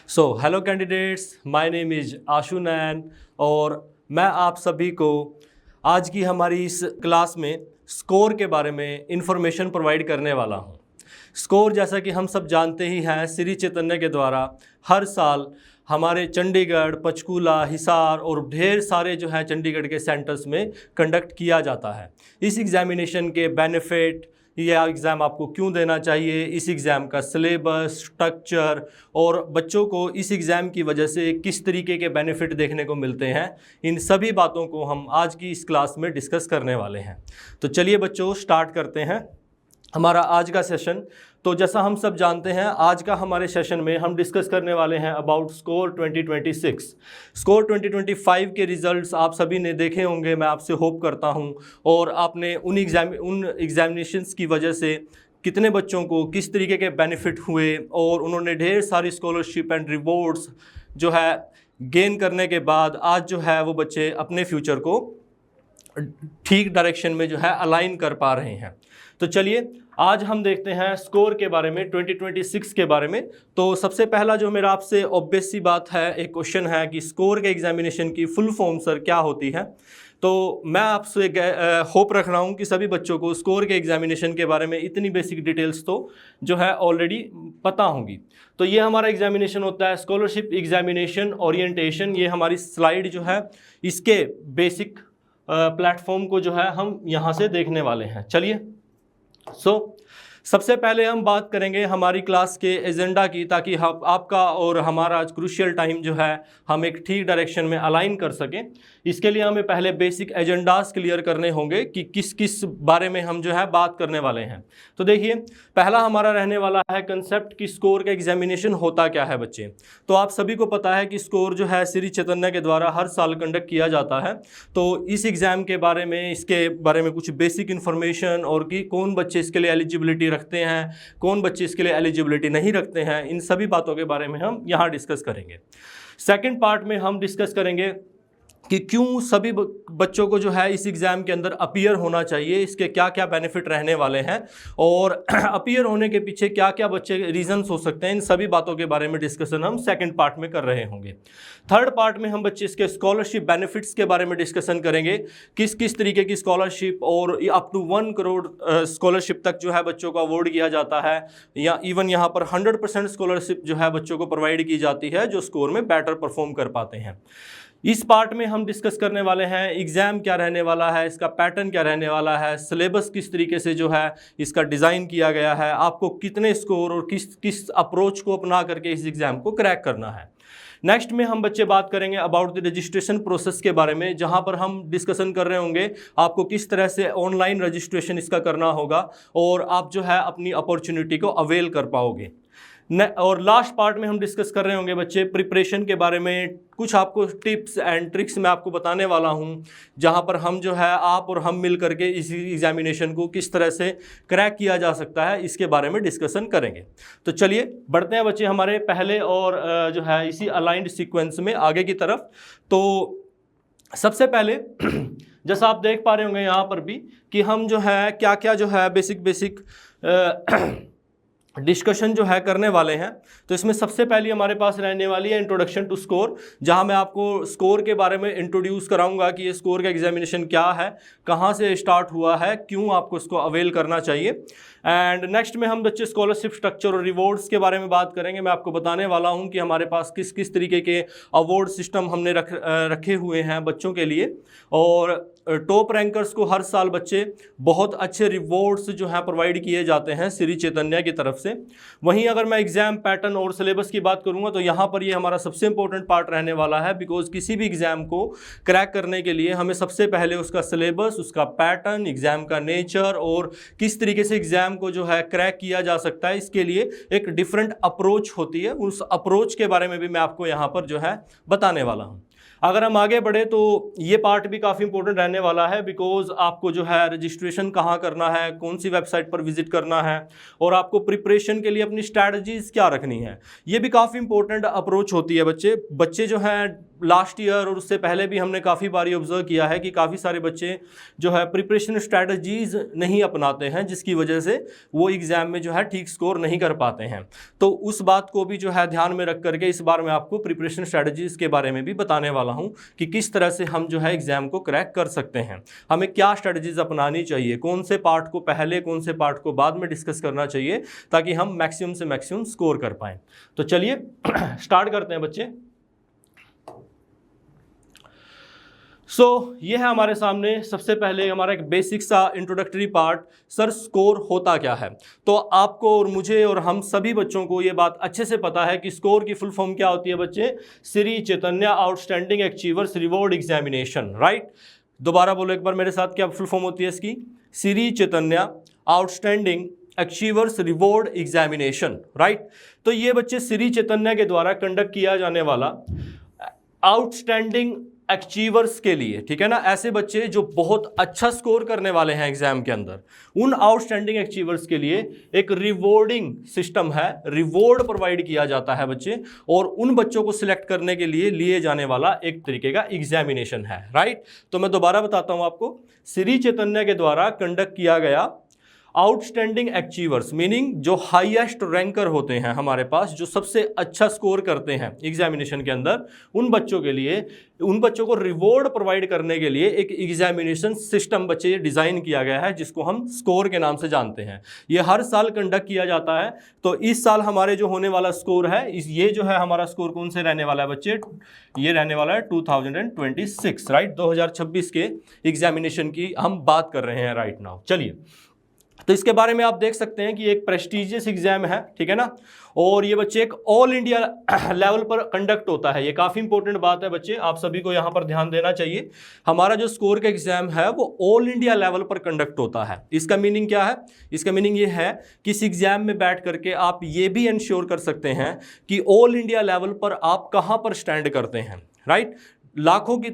So hello candidates, my name is Ashu Nain और मैं आप सभी को आज की हमारी इस क्लास में स्कोर के बारे में इंफॉर्मेशन प्रोवाइड करने वाला हूं। स्कोर जैसा कि हम सब जानते ही हैं, श्री चैतन्य के द्वारा हर साल हमारे चंडीगढ़, पंचकूला, हिसार और ढेर सारे जो हैं चंडीगढ़ के सेंटर्स में कंडक्ट किया जाता है। इस एग्जामिनेशन के बेनिफिट, यह एग्ज़ाम आपको क्यों देना चाहिए, इस एग्ज़ाम का सिलेबस, स्ट्रक्चर और बच्चों को इस एग्ज़ाम की वजह से किस तरीके के बेनिफिट देखने को मिलते हैं, इन सभी बातों को हम आज की इस क्लास में डिस्कस करने वाले हैं। तो चलिए बच्चों, स्टार्ट करते हैं हमारा आज का सेशन। तो जैसा हम सब जानते हैं, आज का हमारे सेशन में हम डिस्कस करने वाले हैं अबाउट स्कोर 2026। स्कोर 2025 के रिजल्ट्स आप सभी ने देखे होंगे, मैं आपसे होप करता हूं, और आपने उन एग्जामिनेशंस की वजह से कितने बच्चों को किस तरीके के बेनिफिट हुए और उन्होंने ढेर सारी स्कॉलरशिप एंड रिवॉर्ड्स जो है गेन करने के बाद आज जो है वो बच्चे अपने फ्यूचर को ठीक डायरेक्शन में जो है अलाइन कर पा रहे हैं। तो चलिए आज हम देखते हैं स्कोर के बारे में, 2026 के बारे में। तो सबसे पहला जो मेरा आपसे ऑब्वियस सी बात है, एक क्वेश्चन है कि स्कोर के एग्जामिनेशन की फुल फॉर्म सर क्या होती है। तो मैं आपसे होप रख रहा हूँ कि सभी बच्चों को स्कोर के एग्जामिनेशन के बारे में इतनी बेसिक डिटेल्स तो जो है ऑलरेडी पता होंगी। तो ये हमारा एग्जामिनेशन होता है स्कॉलरशिप एग्जामिनेशन ओरिएंटेशन। ये हमारी स्लाइड जो है इसके बेसिक प्लेटफॉर्म को जो है हम यहाँ से देखने वाले हैं। चलिए सबसे पहले हम बात करेंगे हमारी क्लास के एजेंडा की, ताकि आपका और हमारा आज क्रूशियल टाइम जो है हम एक ठीक डायरेक्शन में अलाइन कर सकें। इसके लिए हमें पहले बेसिक एजेंडास क्लियर करने होंगे कि किस किस बारे में हम जो है बात करने वाले हैं। तो देखिए, पहला हमारा रहने वाला है कंसेप्ट कि स्कोर का एग्जामिनेशन होता क्या है बच्चे। तो आप सभी को पता है कि स्कोर जो है श्री चैतन्य के द्वारा हर साल कंडक्ट किया जाता है। तो इस एग्ज़ाम के बारे में, इसके बारे में कुछ बेसिक इन्फॉर्मेशन और कि कौन बच्चे इसके लिए एलिजिबिलिटी रखते हैं, कौन बच्चे इसके लिए एलिजिबिलिटी नहीं रखते हैं, इन सभी बातों के बारे में हम यहाँ डिस्कस करेंगे। सेकंड पार्ट में हम डिस्कस करेंगे कि क्यों सभी बच्चों को जो है इस एग्ज़ाम के अंदर अपीयर होना चाहिए, इसके क्या क्या बेनिफिट रहने वाले हैं और अपीयर होने के पीछे क्या क्या बच्चे रीजंस हो सकते हैं, इन सभी बातों के बारे में डिस्कशन हम सेकंड पार्ट में कर रहे होंगे। थर्ड पार्ट में हम बच्चे इसके स्कॉलरशिप बेनिफिट्स के बारे में डिस्कशन करेंगे, किस किस तरीके की स्कॉलरशिप और अप टू 1 करोड़ स्कॉलरशिप तक जो है बच्चों को अवॉर्ड किया जाता है, या इवन यहाँ पर 100% स्कॉलरशिप जो है बच्चों को प्रोवाइड की जाती है जो स्कोर में बेटर परफॉर्म कर पाते हैं। इस पार्ट में हम डिस्कस करने वाले हैं एग्ज़ाम क्या रहने वाला है, इसका पैटर्न क्या रहने वाला है, सिलेबस किस तरीके से जो है इसका डिज़ाइन किया गया है, आपको कितने स्कोर और किस किस अप्रोच को अपना करके इस एग्ज़ाम को क्रैक करना है। नेक्स्ट में हम बच्चे बात करेंगे अबाउट द रजिस्ट्रेशन प्रोसेस के बारे में, जहां पर हम डिस्कशन कर रहे होंगे आपको किस तरह से ऑनलाइन रजिस्ट्रेशन इसका करना होगा और आप जो है अपनी अपॉर्चुनिटी को अवेल कर पाओगे। और लास्ट पार्ट में हम डिस्कस कर रहे होंगे बच्चे प्रिपरेशन के बारे में, कुछ आपको टिप्स एंड ट्रिक्स मैं आपको बताने वाला हूं, जहां पर हम जो है आप और हम मिल करके इस एग्जामिनेशन को किस तरह से क्रैक किया जा सकता है, इसके बारे में डिस्कशन करेंगे। तो चलिए बढ़ते हैं बच्चे हमारे पहले और जो है इसी अलाइंड सीक्वेंस में आगे की तरफ। तो सबसे पहले जैसा आप देख पा रहे होंगे यहाँ पर भी कि हम जो है क्या क्या जो है बेसिक डिस्कशन जो है करने वाले हैं। तो इसमें सबसे पहले हमारे पास रहने वाली है इंट्रोडक्शन टू स्कोर, जहां मैं आपको स्कोर के बारे में इंट्रोड्यूस कराऊंगा कि ये स्कोर का एग्जामिनेशन क्या है, कहां से स्टार्ट हुआ है, क्यों आपको इसको अवेल करना चाहिए। एंड नेक्स्ट में हम बच्चे स्कॉलरशिप स्ट्रक्चर और रिवॉर्ड्स के बारे में बात करेंगे। मैं आपको बताने वाला हूं कि हमारे पास किस किस तरीके के अवार्ड सिस्टम हमने रखे हुए हैं बच्चों के लिए, और टॉप रैंकर्स को हर साल बच्चे बहुत अच्छे रिवॉर्ड्स जो हैं प्रोवाइड किए जाते हैं श्री चैतन्य की तरफ से। वहीं अगर मैं एग्जाम पैटर्न और सिलेबस की बात करूंगा तो यहाँ पर ये हमारा सबसे इंपॉर्टेंट पार्ट रहने वाला है, बिकॉज किसी भी एग्जाम को क्रैक करने के लिए हमें सबसे पहले उसका सिलेबस, उसका पैटर्न, एग्जाम का नेचर और किस तरीके से एग्जाम को जो है क्रैक किया जा सकता है, इसके लिए एक डिफरेंट अप्रोच होती है। उस अप्रोच के बारे में भी मैं आपको यहाँ पर जो है बताने वाला हूँ। अगर हम आगे बढ़े तो ये पार्ट भी काफ़ी इंपॉर्टेंट रहने वाला है, बिकॉज आपको जो है रजिस्ट्रेशन कहाँ करना है, कौन सी वेबसाइट पर विजिट करना है और आपको प्रिपरेशन के लिए अपनी स्ट्रैटेजीज क्या रखनी है, ये भी काफ़ी इंपॉर्टेंट अप्रोच होती है। बच्चे जो हैं लास्ट ईयर और उससे पहले भी हमने काफ़ी बारी ऑब्जर्व किया है कि काफ़ी सारे बच्चे जो है प्रिपरेशन स्ट्रैटेजीज नहीं अपनाते हैं, जिसकी वजह से वो एग्ज़ाम में जो है ठीक स्कोर नहीं कर पाते हैं। तो उस बात को भी जो है ध्यान में रख करके इस बार मैं आपको प्रिपरेशन स्ट्रैटेजीज के बारे में भी बताने वाला हूं कि किस तरह से हम जो है एग्ज़ाम को क्रैक कर सकते हैं, हमें क्या स्ट्रैटेजीज अपनानी चाहिए, कौन से पार्ट को पहले कौन से पार्ट को बाद में डिस्कस करना चाहिए ताकि हम मैक्सिमम से मैक्सिमम स्कोर कर पाएँ। तो चलिए स्टार्ट करते हैं बच्चे। ये है हमारे सामने सबसे पहले हमारा एक बेसिक सा इंट्रोडक्टरी पार्ट, सर स्कोर होता क्या है। तो आपको और मुझे और हम सभी बच्चों को ये बात अच्छे से पता है कि स्कोर की फुल फॉर्म क्या होती है बच्चे, Shri Chaitanya outstanding achievers reward examination, right. दोबारा बोलो एक बार मेरे साथ, क्या फुल फॉर्म होती है इसकी, Shri Chaitanya outstanding achievers reward examination, right. तो ये बच्चे श्री चैतन्य के द्वारा कंडक्ट किया जाने वाला आउटस्टैंडिंग अचीवर्स के लिए, ठीक है ना, ऐसे बच्चे जो बहुत अच्छा स्कोर करने वाले हैं एग्जाम के अंदर, उन आउटस्टैंडिंग अचीवर्स के लिए एक रिवॉर्डिंग सिस्टम है, रिवॉर्ड प्रोवाइड किया जाता है बच्चे, और उन बच्चों को सिलेक्ट करने के लिए लिए जाने वाला एक तरीके का एग्जामिनेशन है, राइट। तो मैं दोबारा बताता हूं आपको, श्री चैतन्य के द्वारा कंडक्ट किया गया आउटस्टैंडिंग अचीवर्स, मीनिंग जो हाईएस्ट रैंकर होते हैं हमारे पास, जो सबसे अच्छा स्कोर करते हैं एग्जामिनेशन के अंदर, उन बच्चों के लिए, उन बच्चों को रिवॉर्ड प्रोवाइड करने के लिए एक एग्जामिनेशन सिस्टम बच्चे डिज़ाइन किया गया है, जिसको हम स्कोर के नाम से जानते हैं। ये हर साल कंडक्ट किया जाता है। तो इस साल हमारे जो होने वाला स्कोर है, ये जो है हमारा स्कोर कौन से रहने वाला है बच्चे, ये रहने वाला है 2026, राइट, 2026 के एग्जामिनेशन की हम बात कर रहे हैं राइट नाउ। चलिए, तो इसके बारे में आप देख सकते हैं कि एक प्रेस्टिजियस एग्जाम है, ठीक है ना, और ये बच्चे एक ऑल इंडिया लेवल पर कंडक्ट होता है। ये काफ़ी इंपॉर्टेंट बात है बच्चे, आप सभी को यहाँ पर ध्यान देना चाहिए। हमारा जो स्कोर का एग्जाम है वो ऑल इंडिया लेवल पर कंडक्ट होता है। इसका मीनिंग क्या है, इसका मीनिंग ये है कि इस एग्जाम में बैठ करके आप ये भी इंश्योर कर सकते हैं कि ऑल इंडिया लेवल पर आप कहाँ पर स्टैंड करते हैं, राइट। लाखों की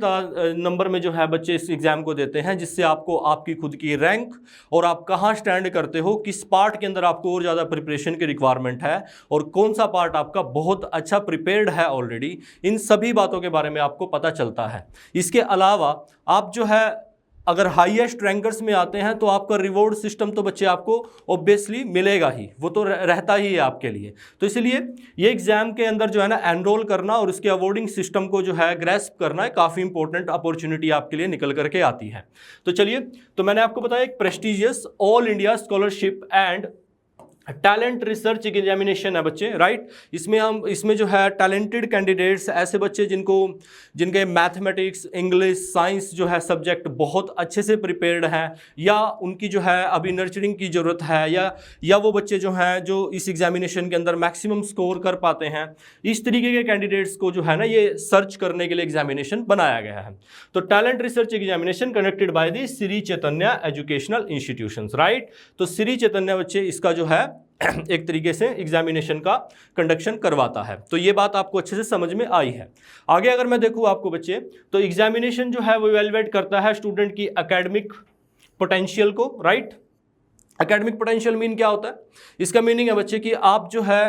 नंबर में जो है बच्चे इस एग्ज़ाम को देते हैं, जिससे आपको आपकी खुद की रैंक और आप कहाँ स्टैंड करते हो, किस पार्ट के अंदर आपको और ज़्यादा प्रिपरेशन की रिक्वायरमेंट है और कौन सा पार्ट आपका बहुत अच्छा प्रिपेयर्ड है ऑलरेडी, इन सभी बातों के बारे में आपको पता चलता है। इसके अलावा आप जो है अगर हाईएस्ट रैंकर्स में आते हैं तो आपका रिवॉर्ड सिस्टम तो बच्चे आपको ऑब्वियसली मिलेगा ही, वो तो रहता ही है आपके लिए। तो इसलिए ये एग्जाम के अंदर जो है ना एनरोल करना और उसके अवॉर्डिंग सिस्टम को जो है ग्रैस्प करना है, काफ़ी इंपॉर्टेंट अपॉर्चुनिटी आपके लिए निकल करके आती है। तो चलिए, तो मैंने आपको बताया एक prestigious all India scholarship and talent research examination है बच्चे, राइट। इसमें जो है टैलेंटेड कैंडिडेट्स, ऐसे बच्चे जिनके मैथमेटिक्स, इंग्लिश, साइंस जो है सब्जेक्ट बहुत अच्छे से प्रिपेयर्ड हैं, या उनकी जो है अभी नर्चरिंग की ज़रूरत है, या वो बच्चे जो हैं जो इस एग्जामिनेशन के अंदर मैक्सिमम स्कोर कर पाते हैं, इस तरीके के कैंडिडेट्स को जो है ना ये सर्च करने के लिए एग्जामिनेशन बनाया गया है। तो talent research examination conducted by the Shri Chaitanya educational institutions, right. तो श्री चैतन्य बच्चे इसका जो है एक तरीके से एग्जामिनेशन का कंडक्शन करवाता है। तो ये बात आपको अच्छे से समझ में आई है। आगे अगर मैं देखूँ आपको बच्चे, तो एग्जामिनेशन जो है वो इवैल्यूएट करता है स्टूडेंट की एकेडमिक पोटेंशियल को, राइट। एकेडमिक पोटेंशियल मीन क्या होता है, इसका मीनिंग है बच्चे कि आप जो है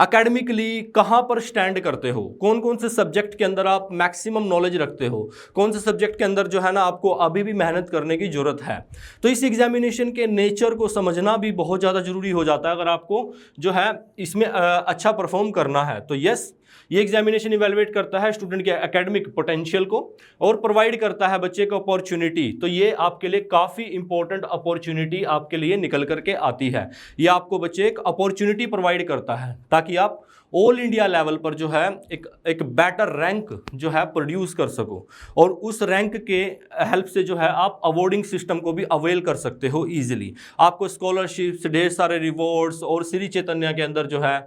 एकेडमिकली कहाँ पर स्टैंड करते हो, कौन कौन से सब्जेक्ट के अंदर आप मैक्सिमम नॉलेज रखते हो, कौन से सब्जेक्ट के अंदर जो है ना आपको अभी भी मेहनत करने की ज़रूरत है। तो इस एग्जामिनेशन के नेचर को समझना भी बहुत ज़्यादा ज़रूरी हो जाता है अगर आपको जो है इसमें अच्छा परफॉर्म करना है। तो यस, ये एग्जामिनेशन इवैल्यूएट करता है स्टूडेंट के एकेडमिक पोटेंशियल को और प्रोवाइड करता है बच्चे को अपॉर्चुनिटी। तो ये आपके लिए काफ़ी इंपॉर्टेंट अपॉर्चुनिटी आपके लिए निकल करके आती है। ये आपको बच्चे एक अपॉर्चुनिटी प्रोवाइड करता है ताकि आप ऑल इंडिया लेवल पर जो है एक बेटर रैंक जो है प्रोड्यूस कर सको, और उस रैंक के हेल्प से जो है आप अवॉर्डिंग सिस्टम को भी अवेल कर सकते हो ईजिली। आपको स्कॉलरशिप्स, ढेर सारे रिवॉर्ड्स, और श्री चैतन्य के अंदर जो है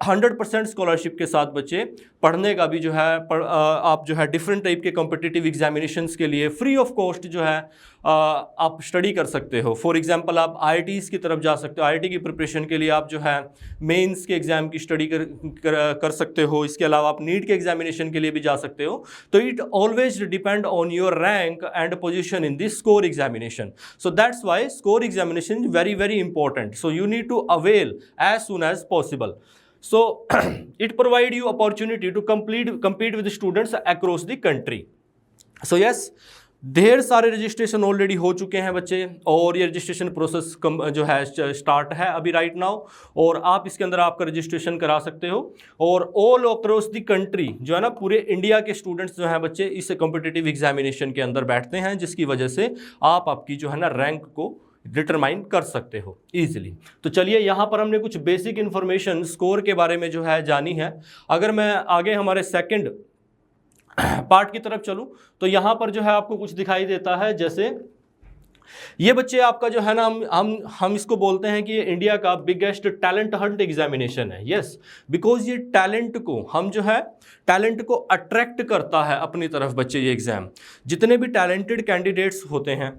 100% स्कॉलरशिप के साथ बच्चे पढ़ने का भी जो है आप जो है डिफरेंट टाइप के कॉम्पिटिटिव एग्जामिनेशंस के लिए फ्री ऑफ कॉस्ट जो है आप स्टडी कर सकते हो। फॉर एग्जांपल आप IITs की तरफ जा सकते हो, IIT की प्रिपरेशन के लिए आप जो है मेंस के एग्ज़ाम की स्टडी कर सकते हो। इसके अलावा आप नीट के एग्जामिनेशन के लिए भी जा सकते हो। तो it always depend on your rank and position in this score examination. So that's why score examination is very very important. So you need to avail as soon as possible. So it provide you opportunity to compete with students across the country. So yes, ढेर सारे registration already हो चुके हैं बच्चे, और ये registration process जो है स्टार्ट है अभी राइट नाउ, और आप इसके अंदर आपका रजिस्ट्रेशन करा सकते हो। और ऑल अक्रॉस द कंट्री जो है ना, पूरे इंडिया के स्टूडेंट्स जो हैं बच्चे इस कॉम्पिटिटिव एग्जामिनेशन के अंदर बैठते हैं, जिसकी वजह से आप आपकी जो है ना रैंक को डिटरमाइन कर सकते हो इजीली। तो चलिए यहाँ पर हमने कुछ बेसिक इन्फॉर्मेशन स्कोर के बारे में जो है जानी है। अगर मैं आगे हमारे सेकंड पार्ट की तरफ चलूं तो यहाँ पर जो है आपको कुछ दिखाई देता है, जैसे ये बच्चे आपका जो है ना, हम इसको बोलते हैं कि ये इंडिया का बिगेस्ट टैलेंट हंट एग्जामिनेशन है। यस, बिकॉज ये टैलेंट को हम जो है टैलेंट को अट्रैक्ट करता है अपनी तरफ बच्चे। ये एग्जाम जितने भी टैलेंटेड कैंडिडेट्स होते हैं,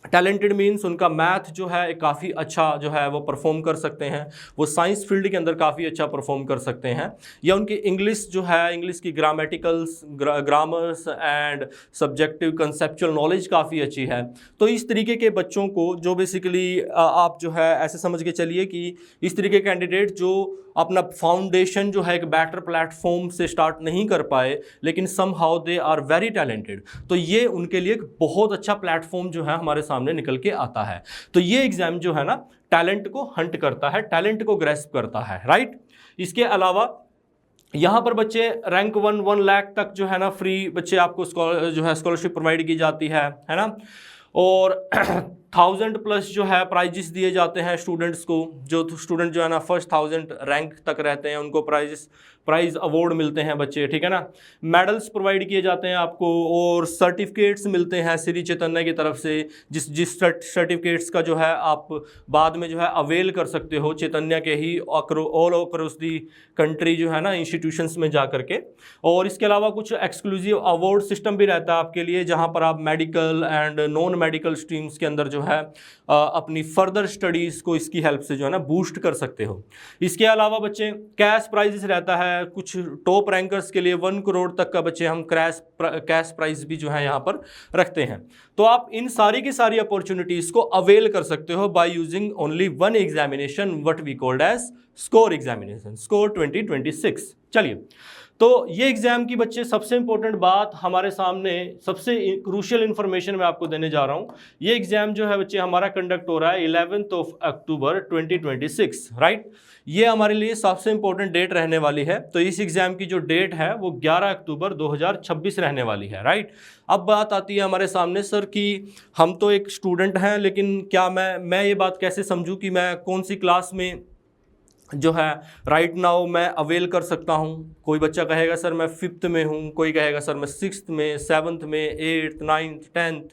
टैलेंटेड मीन्स उनका मैथ जो है काफ़ी अच्छा जो है वो परफॉर्म कर सकते हैं, वो साइंस फील्ड के अंदर काफ़ी अच्छा परफॉर्म कर सकते हैं, या उनकी इंग्लिश जो है, इंग्लिश की grammaticals, grammars and subjective conceptual knowledge काफ़ी अच्छी है। तो इस तरीके के बच्चों को जो बेसिकली आप जो है ऐसे समझ के चलिए कि इस तरीके के कैंडिडेट जो अपना फाउंडेशन जो है एक बेटर प्लेटफॉर्म से स्टार्ट नहीं कर पाए, लेकिन somehow they are very talented, तो ये उनके लिए एक बहुत अच्छा प्लेटफॉर्म जो है हमारे सामने निकल के आता है। तो ये एग्जाम जो है ना टैलेंट को हंट करता है, टैलेंट को ग्रेस्प करता है, राइट। इसके अलावा यहाँ पर बच्चे रैंक 1 लाख तक जो है ना फ्री बच्चे आपको जो है स्कॉलरशिप प्रोवाइड की जाती है ना, और 1000+ जो है प्राइजेस दिए जाते हैं स्टूडेंट्स को। जो स्टूडेंट जो है ना फर्स्ट 1000 रैंक तक रहते हैं उनको प्राइज अवार्ड मिलते हैं बच्चे, ठीक है ना। मेडल्स प्रोवाइड किए जाते हैं आपको, और सर्टिफिकेट्स मिलते हैं श्री चैतन्य की तरफ से, जिस सर्टिफिकेट्स का जो है आप बाद में जो है अवेल कर सकते हो चैतन्य के ही ऑल अक्रॉस दी कंट्री जो है ना इंस्टीट्यूशंस में जा करके। और इसके अलावा कुछ एक्सक्लूसिव अवार्ड सिस्टम भी रहता है आपके लिए, जहाँ पर आप medical and non medical streams के अंदर जो है अपनी फर्दर स्टडीज़ को इसकी हेल्प से जो है ना बूस्ट कर सकते हो। इसके अलावा बच्चे कैश प्राइजेस रहता है, कुछ टॉप रैंकर्स के लिए 1 करोड़ तक का बच्चे हम कैश प्राइज भी जो है यहाँ पर रखते हैं। तो आप इन सारी की सारी अपॉर्चुनिटीज़ को अवेल कर सकते हो by using only one examination what we called as score examination, score 2026। चलिए, तो ये एग्जाम की बच्चे सबसे इंपॉर्टेंट बात हमारे सामने, सबसे क्रूशियल इंफॉर्मेशन मैं आपको देने जा रहा हूँ। ये एग्जाम जो है बच्चे हमारा कंडक्ट हो रहा है 11 अक्टूबर 2026, राइट। ये हमारे लिए सबसे इंपॉर्टेंट डेट रहने वाली है। तो इस एग्जाम की जो डेट है वो 11 अक्टूबर 2026 रहने वाली है, राइट। अब बात आती है हमारे सामने, सर कि हम तो एक स्टूडेंट हैं, लेकिन क्या मैं ये बात कैसे समझूं कि मैं कौन सी क्लास में जो है राइट नाउ मैं अवेल कर सकता हूँ। कोई बच्चा कहेगा सर मैं 5th में हूँ, कोई कहेगा सर मैं 6th में, 7th में, 8th, 9th, 10th।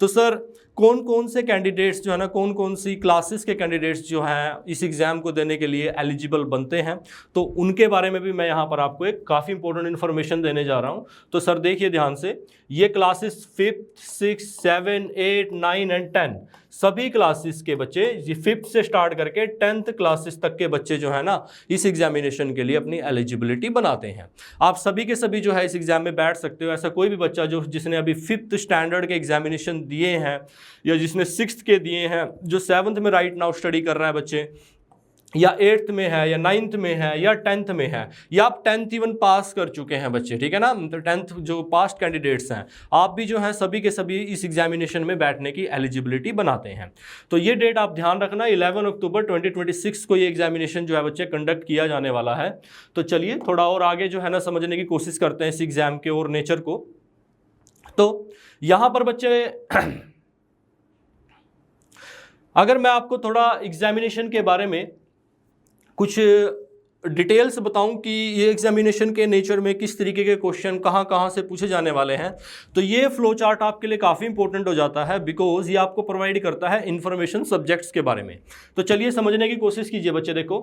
तो सर कौन कौन से कैंडिडेट्स जो है ना, कौन कौन सी क्लासेस के कैंडिडेट्स जो हैं इस एग्ज़ाम को देने के लिए एलिजिबल बनते हैं, तो उनके बारे में भी मैं यहाँ पर आपको एक काफ़ी इंपॉर्टेंट इन्फॉर्मेशन देने जा रहा हूँ। तो सर देखिए ध्यान से, ये क्लासेस 5th, 6th, 7, 8, 9 एंड 10 सभी क्लासेस के बच्चे, ये 5th से स्टार्ट करके 10th क्लासेस तक के बच्चे जो है ना इस एग्जामिनेशन के लिए अपनी एलिजिबिलिटी बनाते हैं। आप सभी के सभी जो है इस एग्जाम में बैठ सकते हो। ऐसा कोई भी बच्चा जिसने अभी 5th स्टैंडर्ड के एग्जामिनेशन दिए हैं, या जिसने 6th के दिए हैं, जो 7th में राइट नाउ स्टडी कर रहा है बच्चे, या 8th में है, या 9th में है, या 10th में है, या आप 10th इवन पास कर चुके हैं बच्चे, ठीक है ना। तो 10th जो पास्ट कैंडिडेट्स हैं, आप भी जो है सभी के सभी इस एग्जामिनेशन में बैठने की एलिजिबिलिटी बनाते हैं। तो ये डेट आप ध्यान रखना, 11 अक्टूबर 2026 को ये एग्जामिनेशन जो है बच्चे कंडक्ट किया जाने वाला है। तो चलिए थोड़ा और आगे जो है ना समझने की कोशिश करते हैं इस एग्जाम के और नेचर को। तो यहाँ पर बच्चे अगर मैं आपको थोड़ा एग्जामिनेशन के बारे में कुछ डिटेल्स बताऊं कि ये एग्जामिनेशन के नेचर में किस तरीके के क्वेश्चन कहाँ से पूछे जाने वाले हैं, तो ये फ्लो चार्ट आपके लिए काफ़ी इंपॉर्टेंट हो जाता है, बिकॉज ये आपको प्रोवाइड करता है इंफॉर्मेशन सब्जेक्ट्स के बारे में। तो चलिए समझने की कोशिश कीजिए बच्चे। देखो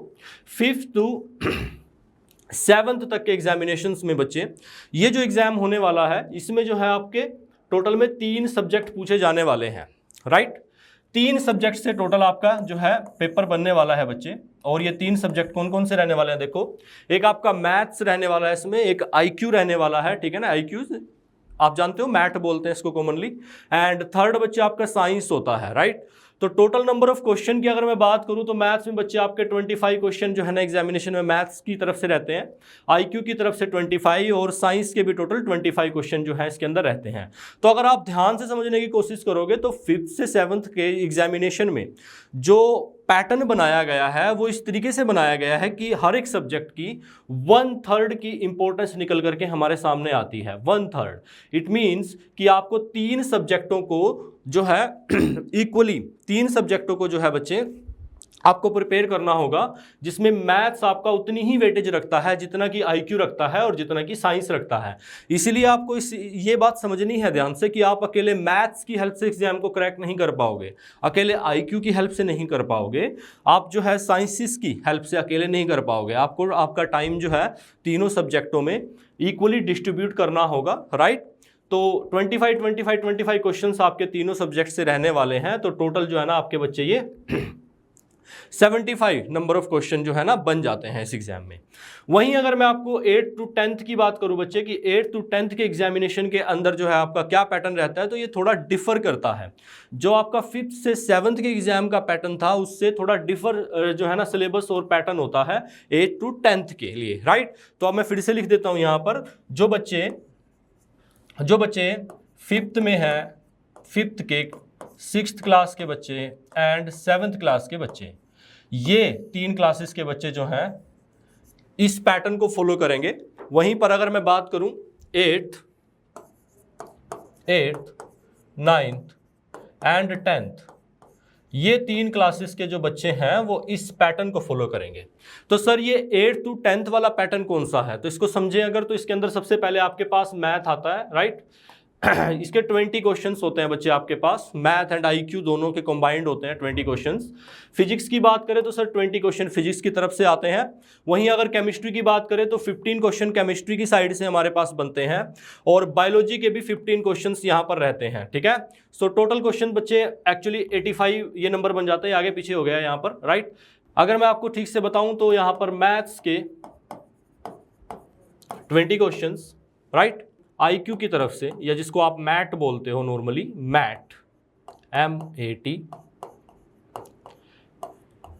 5th to 7th तक के एग्जामिनेशंस में बच्चे ये जो एग्ज़ाम होने वाला है, इसमें जो है आपके टोटल में 3 सब्जेक्ट पूछे जाने वाले हैं, राइट। 3 सब्जेक्ट से टोटल आपका जो है पेपर बनने वाला है बच्चे। और ये 3 सब्जेक्ट कौन कौन से रहने वाले हैं, देखो एक आपका मैथ्स रहने वाला है, इसमें एक IQ रहने वाला है, ठीक है ना। IQ आप जानते हो, मैथ बोलते हैं इसको कॉमनली। एंड थर्ड बच्चे आपका साइंस होता है, राइट। तो टोटल नंबर ऑफ क्वेश्चन की अगर मैं बात करूं तो मैथ्स में बच्चे आपके 25 क्वेश्चन जो है ना एग्जामिनेशन में मैथ्स की तरफ से रहते हैं, आईक्यू की तरफ से 25 और साइंस के भी टोटल 25 क्वेश्चन जो है इसके अंदर रहते हैं। तो अगर आप ध्यान से समझने की कोशिश करोगे तो 5th से 7th के एग्जामिनेशन में जो पैटर्न बनाया गया है वो इस तरीके से बनाया गया है कि हर एक सब्जेक्ट की 1/3 की इंपॉर्टेंस निकल करके हमारे सामने आती है। 1/3 इट मीन्स कि आपको 3 सब्जेक्टों को जो है इक्वली 3 सब्जेक्टों को जो है बच्चे आपको प्रिपेयर करना होगा, जिसमें मैथ्स आपका उतनी ही वेटेज रखता है जितना कि आईक्यू रखता है और जितना कि साइंस रखता है। इसीलिए आपको ये बात समझनी है ध्यान से कि आप अकेले मैथ्स की हेल्प से एग्जाम को क्रैक नहीं कर पाओगे, अकेले आईक्यू की हेल्प से नहीं कर पाओगे, आप जो है साइंसिस की हेल्प से अकेले नहीं कर पाओगे। आपको आपका टाइम जो है तीनों सब्जेक्टों में इक्वली डिस्ट्रीब्यूट करना होगा, राइट। तो 25 क्वेश्चंस आपके तीनों सब्जेक्ट से रहने वाले हैं। तो टोटल जो है ना आपके बच्चे ये 75 नंबर ऑफ क्वेश्चन जो है ना बन जाते हैं इस एग्जाम में। वहीं अगर मैं आपको 8th to 10th की बात करूं बच्चे कि 8th to 10th के एग्जामिनेशन के अंदर जो है आपका क्या पैटर्न रहता है, तो ये थोड़ा डिफर करता है। जो आपका 5th से 7th के एग्जाम का पैटर्न था उससे थोड़ा डिफर जो है ना सिलेबस और पैटर्न होता है 8th to 10th के लिए, राइट। तो अब मैं फिर से लिख देता हूं यहां पर, जो बच्चे 5th में है, 5th के 6th क्लास के बच्चे एंड 7th क्लास के बच्चे, ये 3 क्लासेस के बच्चे जो हैं इस पैटर्न को फॉलो करेंगे। वहीं पर अगर मैं बात करूं 8th, 9th एंड 10th, ये 3 क्लासेस के जो बच्चे हैं वो इस पैटर्न को फॉलो करेंगे। तो सर ये 8th to 10th वाला पैटर्न कौन सा है, तो इसको समझें अगर, तो इसके अंदर सबसे पहले आपके पास मैथ आता है, राइट। इसके 20 क्वेश्चंस होते हैं बच्चे आपके पास, मैथ एंड आईक्यू दोनों के कंबाइंड होते हैं 20 क्वेश्चंस। फिजिक्स की बात करें तो सर 20 क्वेश्चन फिजिक्स की तरफ से आते हैं। वहीं अगर केमिस्ट्री की बात करें तो 15 क्वेश्चन केमिस्ट्री की साइड से हमारे पास बनते हैं और बायोलॉजी के भी 15 क्वेश्चंस यहाँ पर रहते हैं, ठीक है। सो टोटल क्वेश्चन बच्चे एक्चुअली 85 ये नंबर बन जाता है, आगे पीछे हो गया यहाँ पर, राइट। अगर मैं आपको ठीक से बताऊं तो यहाँ पर मैथ्स के 20 क्वेश्चंस, राइट, आईक्यू की तरफ से, या जिसको आप मैट बोलते हो नॉर्मली, मैट MAT,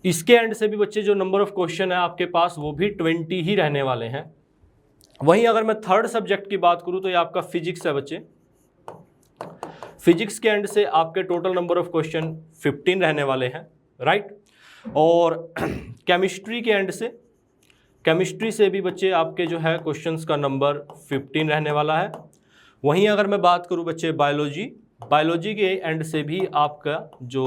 इसके एंड से भी बच्चे जो नंबर ऑफ क्वेश्चन है आपके पास वो भी 20 ही रहने वाले हैं। वहीं अगर मैं 3rd सब्जेक्ट की बात करूं तो ये आपका फिजिक्स है बच्चे। फिजिक्स के एंड से आपके टोटल नंबर ऑफ क्वेश्चन 15 रहने वाले हैं, राइट। और केमिस्ट्री के एंड से, केमिस्ट्री से भी बच्चे आपके जो है क्वेश्चंस का नंबर 15 रहने वाला है। वहीं अगर मैं बात करूं बच्चे बायोलॉजी के एंड से भी आपका जो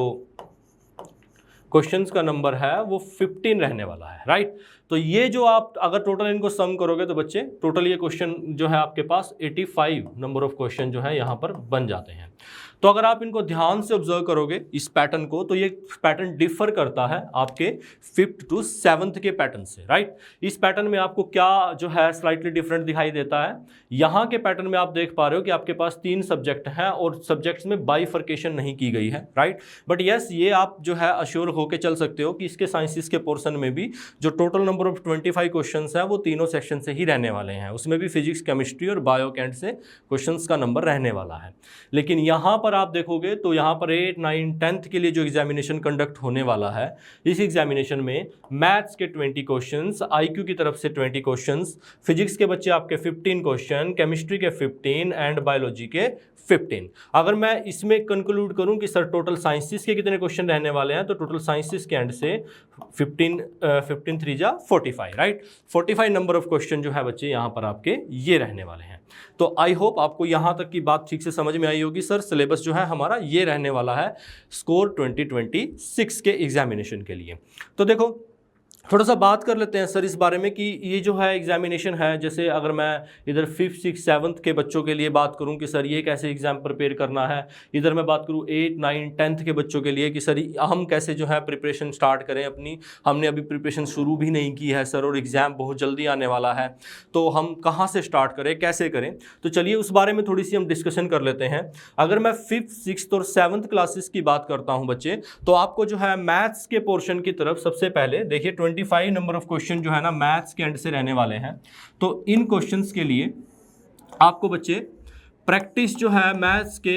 क्वेश्चंस का नंबर है वो 15 रहने वाला है, राइट। तो ये जो आप अगर टोटल इनको सम करोगे तो बच्चे टोटल ये क्वेश्चन जो है आपके पास 85 नंबर ऑफ क्वेश्चन जो है यहाँ पर बन जाते हैं। तो अगर आप इनको ध्यान से ऑब्जर्व करोगे इस पैटर्न को, तो ये पैटर्न डिफर करता है आपके 5th to 7th के पैटर्न से, राइट। इस पैटर्न में आपको क्या जो है स्लाइटली डिफरेंट दिखाई देता है। यहाँ के पैटर्न में आप देख पा रहे हो कि आपके पास 3 सब्जेक्ट हैं और सब्जेक्ट्स में बाइफर्केशन नहीं की गई है, राइट। बट यस, ये आप जो है अश्योर होकर चल सकते हो कि इसके साइंसिस के पोर्शन में भी जो टोटल नंबर ऑफ 25 क्वेश्चन है वो तीनों सेक्शन से ही रहने वाले हैं, उसमें भी फिजिक्स, केमिस्ट्री और बायो के एंड से क्वेश्चन का नंबर रहने वाला है। लेकिन यहाँ पर आप देखोगे तो यहाँ पर 8, 9, 10th के लिए जो एग्जामिनेशन कंडक्ट होने वाला है, इस एग्जामिनेशन में मैथ्स के 20 क्वेश्चंस, आईक्यू की तरफ से 20 क्वेश्चंस, फिजिक्स के बच्चे आपके 15 क्वेश्चन, केमिस्ट्री के 15 एंड बायोलॉजी के 15। अगर मैं इसमें कंक्लूड करूं कि सर टोटल साइंसिस के कितने क्वेश्चन रहने वाले हैं, तो टोटल साइंसिस के एंड से 15 3 जा 45, राइट। 45 नंबर ऑफ क्वेश्चन जो है बच्चे यहाँ पर आपके ये रहने वाले हैं। तो आई होप आपको यहाँ तक की बात ठीक से समझ में आई होगी। सर सिलेबस जो है हमारा ये रहने वाला है स्कोर 2026 के एग्जामिनेशन के लिए। तो देखो थोड़ा सा बात कर लेते हैं सर इस बारे में कि ये जो है एग्जामिनेशन है, जैसे अगर मैं इधर 5th, 6th, 7th के बच्चों के लिए बात करूं कि सर ये कैसे एग्ज़ाम प्रिपेयर करना है, इधर मैं बात करूं 8, 9, 10th के बच्चों के लिए कि सर हम कैसे जो है प्रिपरेशन स्टार्ट करें अपनी, हमने अभी प्रिपरेशन शुरू भी नहीं की है सर और एग्ज़ाम बहुत जल्दी आने वाला है, तो हम कहाँ से स्टार्ट करें, कैसे करें। तो चलिए उस बारे में थोड़ी सी हम डिस्कशन कर लेते हैं। अगर मैं 5th, 6th और 7th क्लासेस की बात करता हूँ बच्चे, तो आपको जो है मैथ्स के पोर्शन की तरफ सबसे पहले देखिए 25 नंबर ऑफ क्वेश्चन जो है ना मैथ्स के एंड से रहने वाले हैं। तो इन क्वेश्चंस के लिए आपको बच्चे प्रैक्टिस जो है मैथ्स के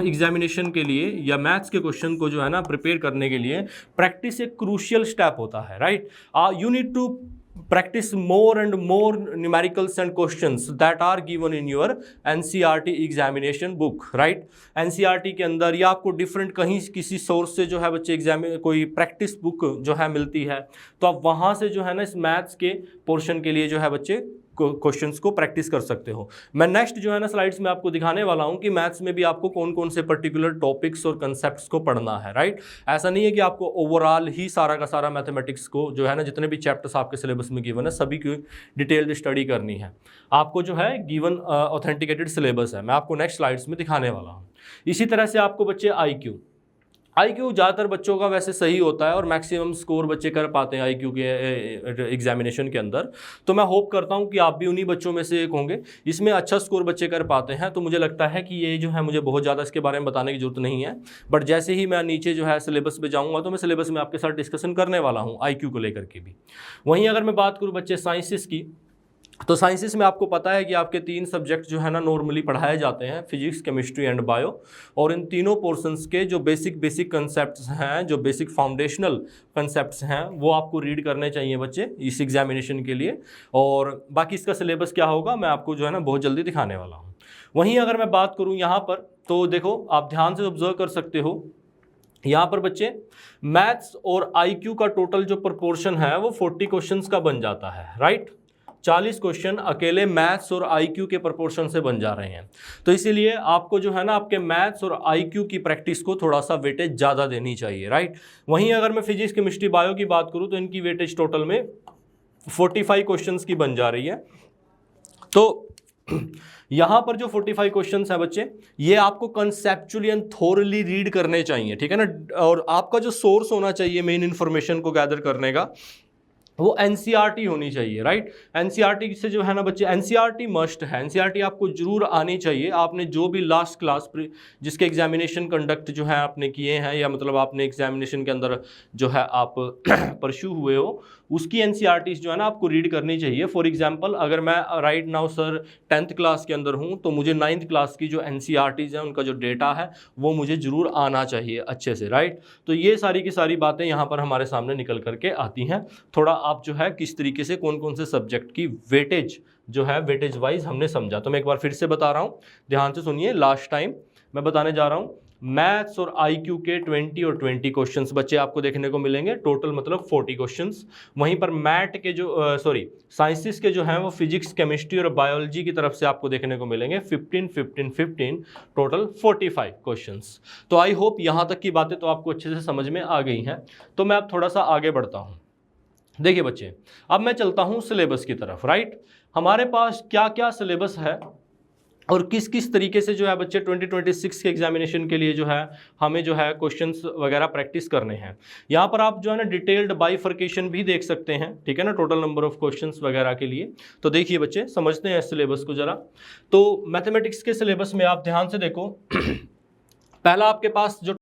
एग्जामिनेशन के लिए या मैथ्स के क्वेश्चन को जो है ना प्रिपेयर करने के लिए प्रैक्टिस एक क्रूशियल स्टेप होता है, right. You need to practice more and more numericals and questions that are given in your NCERT examination book, right। NCERT के अंदर या आपको डिफरेंट कहीं किसी सोर्स से जो है बच्चे एग्जाम कोई प्रैक्टिस बुक जो है मिलती है, तो आप वहाँ से जो है ना इस मैथ्स के पोर्शन के लिए जो है बच्चे क्वेश्चंस को प्रैक्टिस कर सकते हो। मैं नेक्स्ट जो है ना स्लाइड्स में आपको दिखाने वाला हूं कि मैथ्स में भी आपको कौन कौन से पर्टिकुलर टॉपिक्स और कंसेप्ट्स को पढ़ना है, राइट। ऐसा नहीं है कि आपको ओवरऑल ही सारा का सारा मैथमेटिक्स को जो है ना जितने भी चैप्टर्स आपके सिलेबस में गिवन है सभी की डिटेल्ड स्टडी करनी है। आपको जो है गिवन ऑथेंटिकेटेड सिलेबस है, मैं आपको नेक्स्ट स्लाइड्स में दिखाने वाला हूँ। इसी तरह से आपको बच्चे IQ ज़्यादातर बच्चों का वैसे सही होता है और मैक्सिमम स्कोर बच्चे कर पाते हैं IQ के एग्जामिनेशन के अंदर। तो मैं होप करता हूं कि आप भी उन्हीं बच्चों में से एक होंगे इसमें अच्छा स्कोर बच्चे कर पाते हैं। तो मुझे लगता है कि ये जो है मुझे बहुत ज़्यादा इसके बारे में बताने की जरूरत नहीं है, बट जैसे ही मैं नीचे जो है सिलेबस पे जाऊँगा तो मैं सिलेबस में आपके साथ डिस्कशन करने वाला हूँ IQ को लेकर के भी। वहीं अगर मैं बात करूँ बच्चे साइंसिस की, तो साइंसिस में आपको पता है कि आपके 3 सब्जेक्ट जो है ना नॉर्मली पढ़ाए जाते हैं, फिजिक्स, केमिस्ट्री एंड बायो। और इन तीनों पोर्शंस के जो बेसिक कंसेप्ट्स हैं, जो बेसिक फाउंडेशनल कंसेप्ट्स हैं, वो आपको रीड करने चाहिए बच्चे इस एग्जामिनेशन के लिए। और बाकी इसका सिलेबस क्या होगा मैं आपको जो है ना बहुत जल्दी दिखाने वाला हूँ। वहीं अगर मैं बात करूँ यहाँ पर, तो देखो आप ध्यान से ऑब्जर्व कर सकते हो यहाँ पर बच्चे मैथ्स और IQ का टोटल जो प्रोपोर्शन है वो 40 क्वेश्चंस का बन जाता है, राइट। 40 क्वेश्चन अकेले मैथ्स और IQ के प्रोपोर्शन से बन जा रहे हैं। तो इसीलिए आपको जो है ना आपके मैथ्स और IQ की प्रैक्टिस को थोड़ा सा वेटेज ज़्यादा देनी चाहिए, राइट। वहीं अगर मैं फिजिक्स, केमिस्ट्री, बायो की बात करूँ तो इनकी वेटेज टोटल में 45 क्वेश्चन्स की बन जा रही है। तो यहाँ पर जो 45 क्वेश्चंस हैं बच्चे, ये आपको कंसेप्चुअली एंड थोरली रीड करने चाहिए, ठीक है ना। और आपका जो सोर्स होना चाहिए मेन इन्फॉर्मेशन को गैदर करने का वो NCERT होनी चाहिए, राइट। NCERT से जो है ना बच्चे NCERT मस्ट है, NCERT आपको जरूर आनी चाहिए। आपने जो भी लास्ट क्लास जिसके एग्जामिनेशन कंडक्ट जो है आपने किए हैं, या मतलब आपने एग्जामिनेशन के अंदर जो है आप परस्यू हुए हो, उसकी NCERTs जो है ना आपको रीड करनी चाहिए। फॉर एग्जांपल अगर मैं right now sir 10th class के अंदर हूँ तो मुझे 9th क्लास की जो NCERTs हैं उनका जो डेटा है वो मुझे ज़रूर आना चाहिए अच्छे से, राइट। तो ये सारी की सारी बातें यहाँ पर हमारे सामने निकल करके आती हैं। थोड़ा आप जो है किस तरीके से कौन कौन से सब्जेक्ट की वेटेज जो है वेटेज वाइज हमने समझा। तो मैं एक बार फिर से बता रहा हूँ, ध्यान से सुनिए। लास्ट टाइम मैं बताने जा रहा हूँ मैथ्स और IQ के 20 और 20 क्वेश्चंस बच्चे आपको देखने को मिलेंगे, टोटल मतलब 40 क्वेश्चंस। वहीं पर मैथ के जो साइंसिस के जो हैं वो फिजिक्स, केमिस्ट्री और बायोलॉजी की तरफ से आपको देखने को मिलेंगे 15 टोटल 45 क्वेश्चंस। तो आई होप यहाँ तक की बातें तो आपको अच्छे से समझ में आ गई हैं। तो मैं अब थोड़ा सा आगे बढ़ता हूँ। देखिए बच्चे, अब मैं चलता हूँ सिलेबस की तरफ, राइट। हमारे पास क्या क्या सिलेबस है और किस किस तरीके से जो है बच्चे 2026 के एग्जामिनेशन के लिए जो है हमें जो है क्वेश्चंस वगैरह प्रैक्टिस करने हैं। यहाँ पर आप जो है ना डिटेल्ड बाइफर्केशन भी देख सकते हैं, ठीक है ना, टोटल नंबर ऑफ क्वेश्चंस वगैरह के लिए। तो देखिए बच्चे, समझते हैं इस सिलेबस को ज़रा। तो मैथमेटिक्स के सिलेबस में आप ध्यान से देखो, पहला आपके पास जो